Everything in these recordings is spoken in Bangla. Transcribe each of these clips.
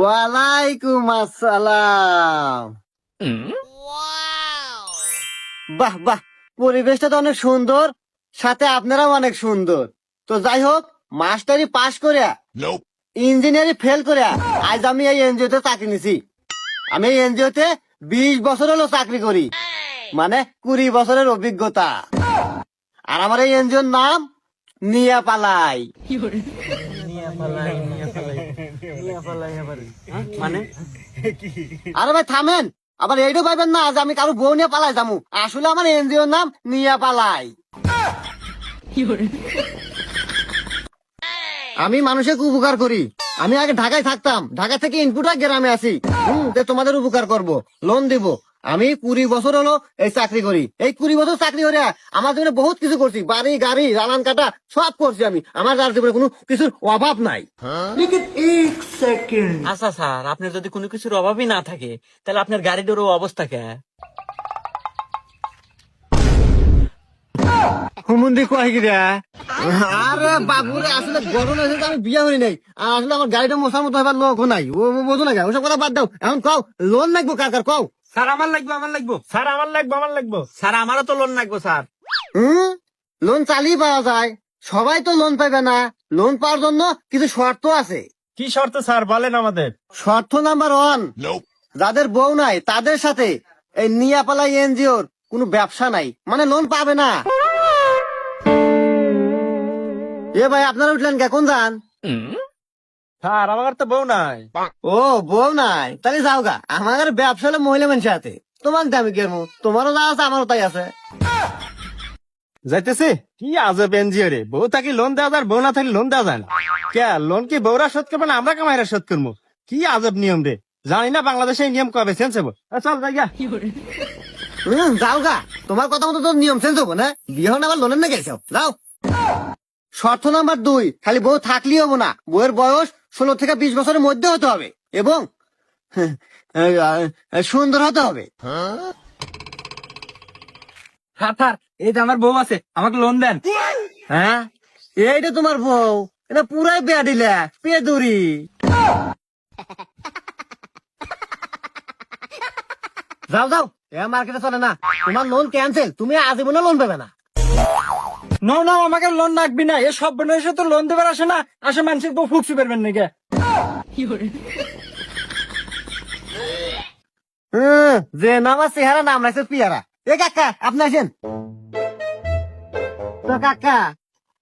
ওয়ালাইকুম আসসালাম। বাহ বাহ, পরিবেশটা তো অনেক সুন্দর, সাথে আপনারাও অনেক সুন্দর। তো যাই হোক, মাস্টারি পাশ করিয়া ইঞ্জিনিয়ারিং ফেল করিয়া আজ আমি এই এনজিও তে চাকরি নিছি। আমি এই এনজিও তে 20 বছর হলো চাকরি করি, মানে 20 বছরের অভিজ্ঞতা। আর আমার এই এনজিওর নাম নিয়া পালাই। মানে আরে ভাই থামেন, আবার এইটাও পাইবেন না যে আমি কারো বউ নিয়ে পালাই যাবো। আসলে আমার এনজিওর নাম নিয়া পালাই। আমি মানুষের উপকার করি। আমি আগে ঢাকায় থাকতাম, ঢাকা থেকে ইনপুট হয়ে গ্রামে আসি। তোমাদের উপকার করব, লোন দিব। আমি 20 বছর হলো এই চাকরি করি। এই 20 বছর চাকরি করে আমার জীবনে বহুত কিছু করছি, বাড়ি গাড়ি রানান কাটা সব করছি আমি। আমার আর জীবনে কোনো কিছুর অভাব নাই। আচ্ছা স্যার, আপনার যদি কোনো কিছুর অভাবই না থাকে, তাহলে আপনার গাড়িটারও অবস্থা কে? হুমুন্দি কয় কি রে? আরে বাবুরে, আসলে গরম আছে তো আমি বিয়ে করি নাই। আর আসলে আমার গাড়িটা মশার মতো হবার লোক নাই। ও বোঝো না, ওসব কথা বাদ দাও। এখন কও, লোন লাগবো কার কার কও। স্যার আমার লাগবে, স্যার আমার লাগবে, স্যার আমারও তো লোন লাগবে স্যার। লোন চালিয়ে পাওয়া যায়, সবাই তো লোন পাবে না। লোন পাওয়ার জন্য কিছু শর্ত আছে। কি শর্ত স্যার বলেন আমাদের? শর্ত নাম্বার 1, যাদের বউ নাই তাদের সাথে এই নিয়াপালাই এনজিওর কোনো ব্যবসা নাই, মানে লোন পাবে না। এ ভাই, আপনারা উঠলেন কে, কোন যান? স্যার আমার তো বউ নাই। ও বউ নাই, তাহলে যাও গা। আমার ব্যবসা হলো মহিলা মানুষের হাতে। তোমার দামি কেমন, তোমারও যা আছে আমারও তাই আছে। যাইতেছে কি আজব এনজিও রে, বউ থাকি লোন দেওয়া যায়, বউ না থাকি লোন দেওয়া যায় না। কে লোন কি বউরা শোধ করবে না আমরা কামাইরা শোধ করবো? কি আজব নিয়ম রে, জানি না বাংলাদেশে এই নিয়ম কবে চেঞ্জ হবো। চল জায়গা যাও গা, তোমার কথা মতো তো নিয়ম চেঞ্জ হবো না। বিয়ে হন আবার লোনের না গেছো, যাও। শর্ত নাম্বার 2, খালি বউ থাকলেই হবো না, বউয়ের বয়স 16 থেকে 20 বছরের মধ্যে হতে হবে এবং সুন্দর হতে হবে। স্যার এই যে আমার বউ আছে, আমাকে লোন দেন। হ্যাঁ, এইটা তোমার বউ? এটা পুরাই বেয়াদিলা পেদুরি। যাও যাও, এ মার্কেটে চলে না। তোমার লোন ক্যান্সেল, তুমি আজীবনে লোন পাবে না। না আমাকে লোন লাগবে না, এ সব বয়সে তো লোন দেবার আসে না, আসে মানুষের বউ ফুকসু পারবেন নাকি? যে নাম আছে চেহারা, নাম রাখছে পিয়ারা। এ কাকা, আপনি আসেন তো। কাকা,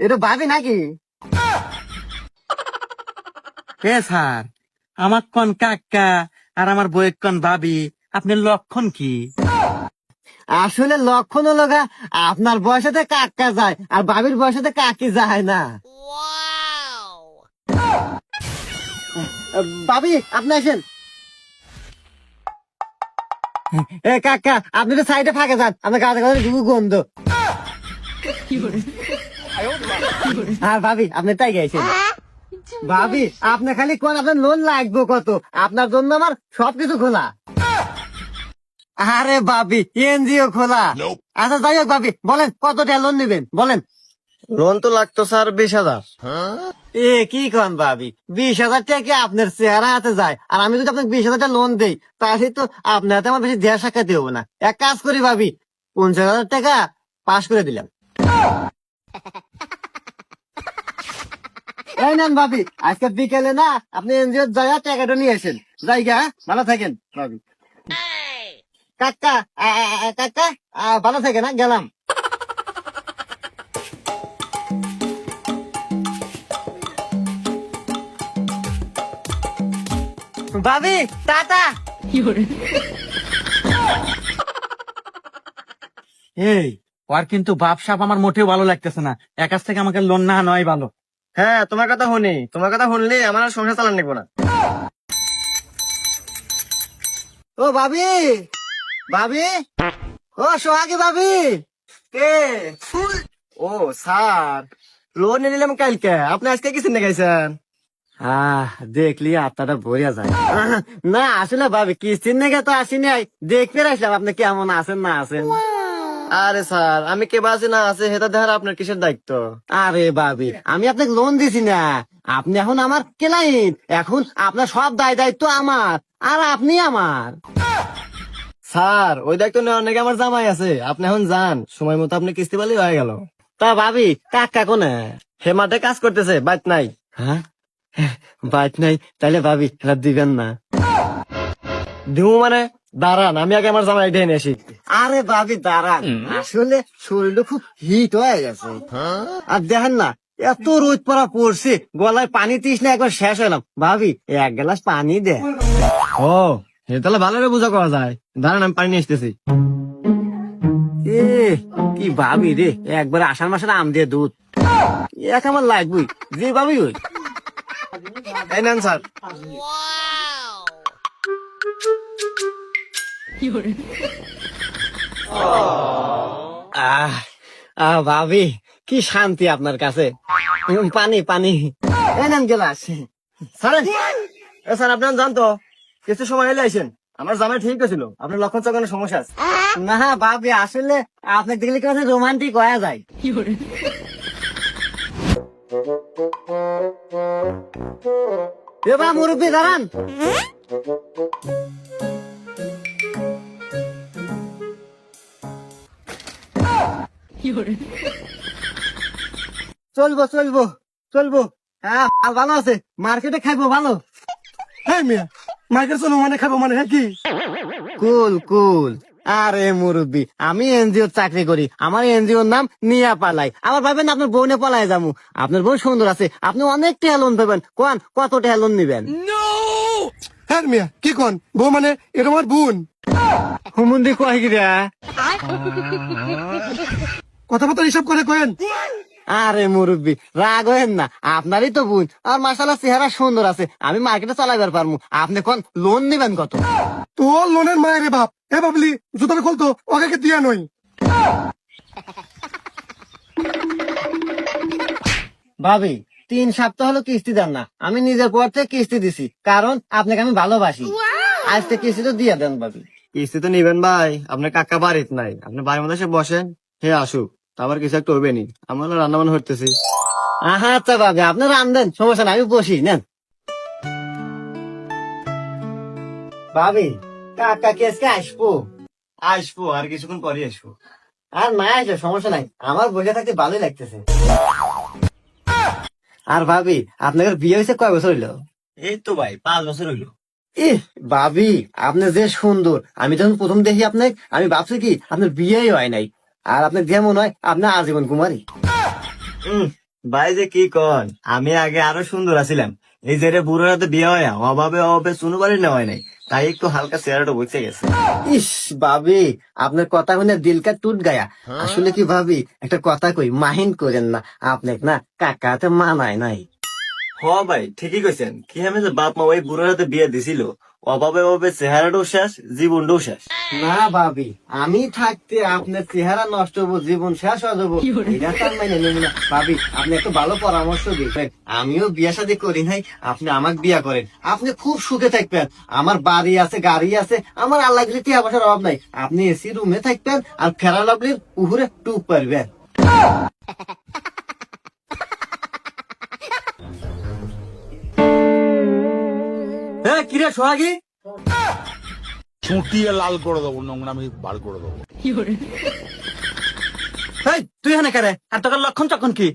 এটা ভাবি নাকি? হে স্যার, আমার কোন কাকা আর আমার বউয়ের কোন ভাবি, আপনার লক্ষণ কি? আসলে লক্ষণ হলো গা, আপনার বয়সেতে কাকা যায় আর ভাবির বয়সেতে কাকি যায় না। ভাবি, আপনি আসেন। এ কাকা, আপনি তো সাইডে ফাঁকে যান, আপনার গাছে গাছে ঢুকু গন্ধ। আর ভাবি, আপনি তাই গাইছেন। ভাবি, আপনি খালি কোন আপনার লোন লাগবে কত, আপনার জন্য আমার সবকিছু খোলা। আরে ভাবি, এনজিও খোলা। আচ্ছা যাই হোক ভাবি, বলেন কত টাকা লোন নেবেন, বলেন। লোন তো লাগতো স্যার 20,000। এ কি কন ভাবি, 20,000 টাকা কি আপনার চেহারা হাতে যায়? আর আমি যদি আপনাকে 20,000 টাকা লোন দেই, তাহলে তো আপনার হাতে আমার বেশি দেয়া সাক্ষাৎ হবো না। এক কাজ করি ভাবি, 50,000 টাকা পাস করে দিলাম। এই নেন ভাবি, আজকে বিকেলে না আপনি এনজিও জায়গা টাকাটা নিয়ে আসেন। জায়গা, ভালো থাকেন ভাবি। কাকা, কাকা, ভালো থাকেন, না গেলাম। ভাবি টাটা। এই ওর কিন্তু বাপ সাপ আমার মোটেও ভালো লাগতেছে না, এর কাছ থেকে আমাকে লোন না নয় ভালো। হ্যাঁ তোমার কথা শুনি, তোমার কথা শুনলে আমার আর সংসার চালান লাগবো না। ও ভাবি, ভাবি, ও সোহাগী ভাবি। কে? ও স্যার, লোন নিলাম কালকে, আপনি আজকে কি চিন্তা গাইছেন? দেখলি আত্মাটা ভরিয়া যায়। না আসলে ভাবি, কিস্তির নাকি তো আসি নাই, দেখতে আসলাম আপনি কেমন আছেন না আছেন। আরে স্যার, আমি কে বাসি না আছে হেতা দেখার আপনার কিসের দায়িত্ব? আরে ভাবি, আমি আপনাকে লোন দিছি না, আপনি এখন আমার ক্লায়েন্ট, এখন আপনার সব দায় দায়িত্ব আমার, আর আপনি আমার। স্যার ওই দায়িত্ব নেওয়ার নাকি আমার জামাই আছে, আপনি এখন যান, সময় মতো আপনি কিস্তি পালি হয়ে গেল। তা ভাবি কাকা কোনে? হে মাঠে কাজ করতেছে, বাইত নাই। হ্যাঁ, বাইক নাই, তাইলে ভাবি এটা দিবেন না? দিমু মানে? দাঁড়ান, আমি আগে আমার জামাই ঢেনে আসি। আরে ভাবি দাঁড়ান, আসলে শরীরটা খুব হিট হয়ে গেছে। আর দেখেন না, এত রোদ পড়া পড়ছে, গলায় পানি তিস না একবার শেষ হলাম। ভাবি এক গ্লাস পানি দে। ও হে তাহলে ভালো করে বোঝা করা যায়, দাঁড়ান আমি পানি নিয়ে আসতেছি। এ কি ভাবি রে, একবার আষাঢ় মাসের আম দিয়ে দুধ, এক আমার লাগবই, যে ভাবি ওই। এই নেন স্যার। আহ আহ ভাবি কি শান্তি আপনার কাছে। পানি পানি এই নেন গ্লাস। স্যার স্যার আপনি জানতো কিছু সময় এলে আইসেন, আমার জামাই ঠিক ছিল, আপনার লক্ষণ চাকানোর সমস্যা আছে। না ভাবি, আসলে আপনাকে দেখলে কি রোমান্টিক হয়ে যায়। এবার মুরব্বী দাঁড়ান। চলবো চলবো চলবো, হ্যাঁ মাল ভালো আছে, মার্কেটে খাইবো ভালো। হ্যাঁ মিয়া, মাইকেল চলো মানে খাবো মানে, হ্যাঁ কি? কুল কুল। আরে মুরব্বী, আমি এনজিওর চাকরি করি, আমার এনজিওর নাম নিয়া পালাই। আবার ভাবেন আপনার বউনে পালাই যাবো? আপনার বউ সুন্দর আছে, আপনি অনেক টেহা লোন পাবেন। কোন কত টেহা লোন নিবেন? হ্যাঁ মিয়া কি কন, বউ মানে এটা আমার বোন। হুমুন্দি কয় গিরা? কথাবার্তা হিসাব করে কেন? আরে মুরব্বী রাগ হয়েন না, আপনারই তো বোন, আর মাশাআল্লাহ চেহারা সুন্দর আছে, আমি মার্কেটে চালাইবার পারমু। আপনি কোন লোন নিবেন কত? তোর লোনের মায়ের বাপ, এ বাবলি জুতার খুলতো ওকে দিয়া নই। ভাবি 3 সপ্তাহ হলো কিস্তি দেন না, আমি নিজের পর থেকে কিস্তি দিছি, কারণ আপনাকে আমি ভালোবাসি। আজ থেকে কিস্তি তো দিয়ে দেন ভাবি। কিস্তি তো নিবেন ভাই, আপনার কাকা বাড়িতে নাই, আপনি বাড়ির মধ্যে এসে বসেন, হে আসুক, তারপর কিছু একটা হবে নি, আমার রান্না বান্না হইতেছি। আচ্ছা ভাবি, আপনি রান্ধেন, সমস্যা নাই, আমি বসি নেন। ভাবি কাকা কি আজকে আসবো? আসবো আর কিছুক্ষণ পরে আসবো। আর না আসে সমস্যা নাই, আমার বসে থাকতে ভালোই লাগতেছে। আর ভাবি আপনাদের বিয়ে হয়েছে কয় বছর হইলো? এই তো ভাই 5 বছর হইলো। ইহ ভাবি আপনি যে সুন্দর, আমি যখন প্রথম দেখি আপনাকে আমি ভাবছি কি আপনার বিয়েই হয় নাই, আর আপনার যেমন হয় আপনার আজীবন কুমারী। ভাই যে কি কন, আমি আগে আরো সুন্দর আছিলাম, এই যে বুড়োর হাতে বিয়ে হয় অভাবে অভাবে শুনু বাড়ি নেওয়া হয় নাই, তাই একটু হালকা চেহারাটা বসে গেছে। ইস ভাবি আপনার কথা শুনে দিলকা টুট গায়া। আসলে কি ভাবি একটা কথা কই, মাহিন করেন না, আপনাকে না কাকাতে মানায় নাই। হ ভাই ঠিকই কইছেন, কি আমি যে বাপ মা ওই বুড়োর হাতে বিয়ে দিছিল, অভাবে অভাবে চেহারাটাও শেষ, জীবনটাও শেষ। না ভাবি, আমি থাকতে আপনার চেহারা নষ্ট হবো, জীবন শেষ হয়ে যাবো, এটা তো আমি মেনে নেব না। ভাবি আপনি একটা ভালো পরামর্শ দিবেন, আমিও বিয়ে শাদী করি নাই, আপনি আমাকে বিয়া করেন, আপনি খুব সুখে থাকবেন। আমার বাড়ি আছে, গাড়ি আছে, আমার আল্লাহ দিলে টিয়া পয়সার অভাব নাই। আপনি এসি রুমে থাকবেন আর ফেরা লাভলির উহুরে টুপ পারবেন। হ্যাঁ কিরে সোহাগী, চুটিয়ে লাল করে দেবো, নোংরামি বার করে দেবো। এই তুই এখানে কারে, আর তোর লক্ষণ চক্ষণ কি?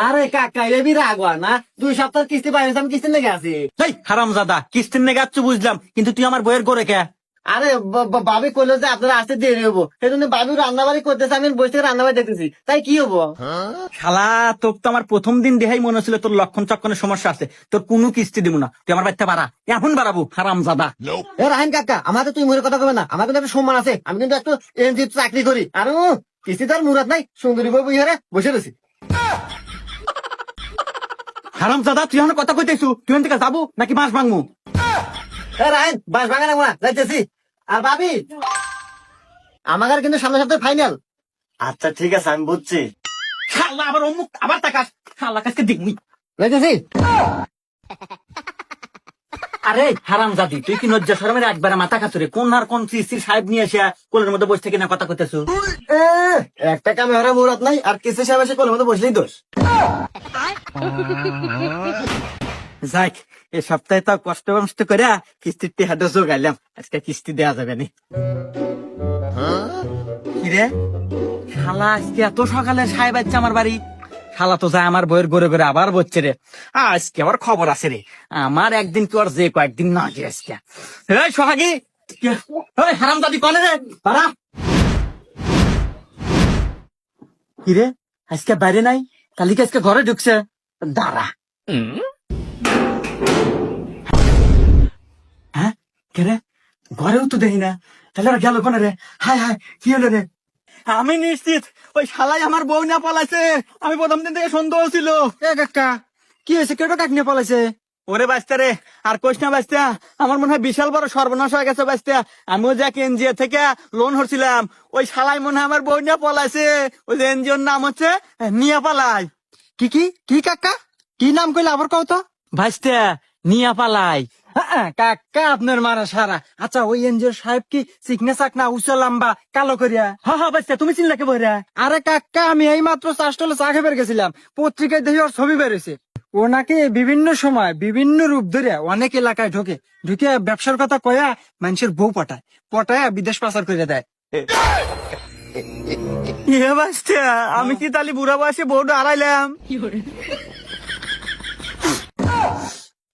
আরে কাকা এবি রাগবা না, 2 সপ্তাহ কিস্তি পাই, আমি কিস্তি লেগে আছি। এই হারামজাদা, কিস্তির নেগে আচ্ছু বুঝলাম, কিন্তু তুই আমার বইয়ের করে কে? আরে বাবি কইলো যে আপনারা আসতে দেরি হবো, সেই জন্য বাবু রান্নাবাড়ি করতেছে, আমি বসে থেকে রান্নাবাড়ি দেখতেছি, তাই কি হবো? শালা তোর তো আমার প্রথম দিন দেখাই মনে হচ্ছিল তোর লক্ষণ চক্ষণের সমস্যা আছে, তোর কোনো কিস্তি দিব না, তুই আমার বাড়িতে বাড়া, এখন বাড়াবো হারামজাদা। এ রাহিন কাকা, আমার তো তুই মুখের কথা কবে না, আমার কিন্তু একটা সম্মান আছে, আমি কিন্তু একটু এনজিও চাকরি করি, আর কিস্তি তার মুরাদ নাই, সুন্দরী বউ ইহারে বসে রয়েছি। হারামজাদা তুই আমার কথা কইতেছু, তুই এখান থেকে যাবো নাকি মাছ ভাঙবো? এ রাহিন বাস ভাঙা না যাইতেছি। আর ভাবি আমার কিন্তু সামনের সপ্তাহে ফাইনাল। আচ্ছা ঠিক আছে আমি বুঝছি। শালা আবার অমুক আবার তাকাস, শালা কাছকে দেখবি। যাইতেছি। আরে হারাম জাদি, তুই কি লজ্জা শরমের একবারে মাথা কাতুরে কোন আর কোন স্ত্রী সাহেব নিয়ে এসে কোলের মধ্যে বসে থেকে না কথা কইতেছো? এ, একটা কামে হারা মুরাদ নাই আর কিসে সাহেব এসে কোলের মধ্যে বসলেই দোষ। যাক, এই সপ্তাহে তো কষ্ট মষ্ট করে কিস্তির টেহাটা জোগাইলাম, আজকে কিস্তি দেওয়া যাবে না। কিরে শালা, আজকে এত সকালে সাহেব আসছে আমার বাড়ি? শালা তো যায় আমার বইয়ের গড়ে গড়ে আবার বলছে রে। আজকে আবার খবর আছে রে, আমার একদিন কি আর যে কয়েকদিন না গিয়ে আজকে। এই সোহাগী, এই হারাম দাদি কনে রে পারা? কিরে আজকে বাইরে নাই, কালিকে আজকে ঘরে ঢুকছে। দাঁড়া, হ্যাঁ কে রে? ঘরেও তো দেখি না, তাহলে আর গেল কোনে রে? হায় হায়, কি হলো রে? আমি নিশ্চিত ওই শালাই আমার বউ না পলাইছে। আমি প্রথম দিন থেকে সন্দেহ ছিল। এ কাকা, কি হয়েছে? কেটো কাক নিয়ে পালাইছে? ওরে বাস্তা রে, আর কোশ না বাস্তা, আমার মনে হয় বিশাল বড় সর্বনাশ হয়ে গেছে বাস্তা। আমিও যে এনজিও থেকে লোন হচ্ছিলাম, ওই শালাই মনে হয় আমার বউ নিয়ে পলাইছে। ওই যে এনজিওর নাম হচ্ছে নিয়া পালাই। কি কি কি কাকা, কি নাম কইলে আবার কও তো? ভাইস্তা, নিয়া পালাই। কাকা আপনার মারা সারা। আচ্ছা, ওই এনজিও সাহেব কি চিকনে চাকনা উঁচা লম্বা কালো করিয়া? হ্যাঁ হ্যাঁ বাস্তা, তুমি চিনলা কে বইরা? আরে কাকা, আমি এই মাত্র চাষটলে চা খেয়ে গেছিলাম, পত্রিকায় দেখি ওর ছবি বেরোছে। ও নাকি বিভিন্ন সময় বিভিন্ন রূপ ধরে অনেক এলাকায় ঢোকে, ঢুকে ব্যবসার কথা কয়া মানুষের বউ পটায়, পটায় বিদেশ পাচার করে দেয়। ইয়ে বাস্তা, আমি কি তালি বুড়া বয়সে বউটা হারাইলাম?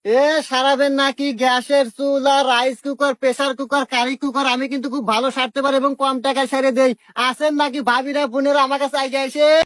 এ সারাবেন নাকি গ্যাসের চুলা, rice cooker, pressure cooker, curry cooker আমি কিন্তু খুব ভালো সারতে পারি এবং কম টাকায় সেরে দেই। আসেন নাকি ভাবিরা বোনেরা আমার কাছে আগে এসে